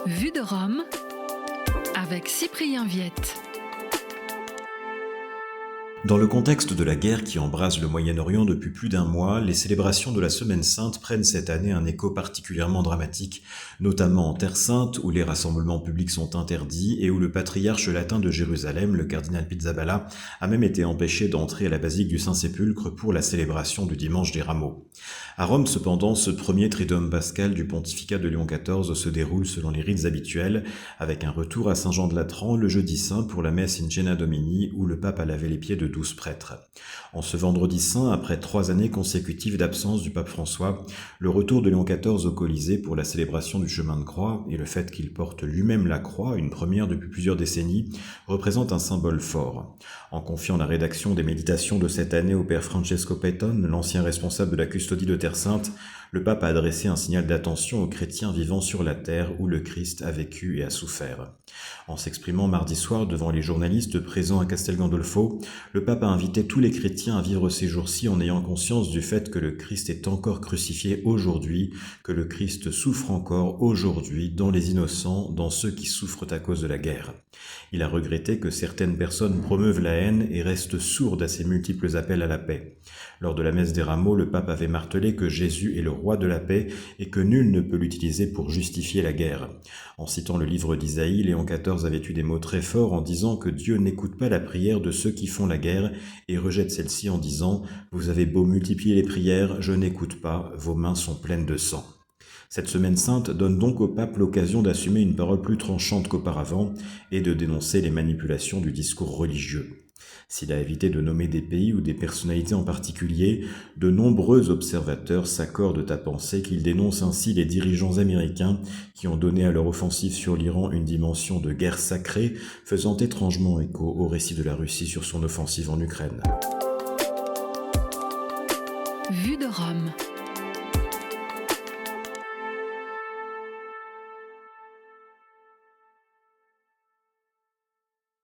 Vue de Rome avec Cyprien Viette. Dans le contexte de la guerre qui embrase le Moyen-Orient depuis plus d'un mois, les célébrations de la Semaine Sainte prennent cette année un écho particulièrement dramatique, notamment en Terre Sainte où les rassemblements publics sont interdits et où le patriarche latin de Jérusalem, le cardinal Pizzaballa, a même été empêché d'entrer à la basilique du Saint-Sépulcre pour la célébration du dimanche des Rameaux. À Rome cependant, ce premier triduum pascal du pontificat de Léon XIV se déroule selon les rites habituels, avec un retour à Saint-Jean-de-Latran le jeudi saint pour la messe in Cena Domini où le pape a lavé les pieds de 12 prêtres. En ce vendredi saint, après 3 années consécutives d'absence du pape François, le retour de Léon XIV au Colisée pour la célébration du chemin de croix et le fait qu'il porte lui-même la croix, une première depuis plusieurs décennies, représente un symbole fort. En confiant la rédaction des méditations de cette année au père Francesco Petton, l'ancien responsable de la custodie de Terre Sainte, le pape a adressé un signal d'attention aux chrétiens vivant sur la terre où le Christ a vécu et a souffert. En s'exprimant mardi soir devant les journalistes présents à Castel Gandolfo, le pape a invité tous les chrétiens à vivre ces jours-ci en ayant conscience du fait que le Christ est encore crucifié aujourd'hui, que le Christ souffre encore aujourd'hui dans les innocents, dans ceux qui souffrent à cause de la guerre. Il a regretté que certaines personnes promeuvent la haine et restent sourdes à ces multiples appels à la paix. Lors de la messe des Rameaux, le pape avait martelé que Jésus est le roi de la paix et que nul ne peut l'utiliser pour justifier la guerre. En citant le livre d'Isaïe, Léon XIV avait eu des mots très forts en disant que Dieu n'écoute pas la prière de ceux qui font la guerre et rejette celle-ci en disant « Vous avez beau multiplier les prières, je n'écoute pas, vos mains sont pleines de sang ». Cette semaine sainte donne donc au pape l'occasion d'assumer une parole plus tranchante qu'auparavant et de dénoncer les manipulations du discours religieux. S'il a évité de nommer des pays ou des personnalités en particulier, de nombreux observateurs s'accordent à penser qu'il dénonce ainsi les dirigeants américains qui ont donné à leur offensive sur l'Iran une dimension de guerre sacrée, faisant étrangement écho au récit de la Russie sur son offensive en Ukraine. Vue de Rome.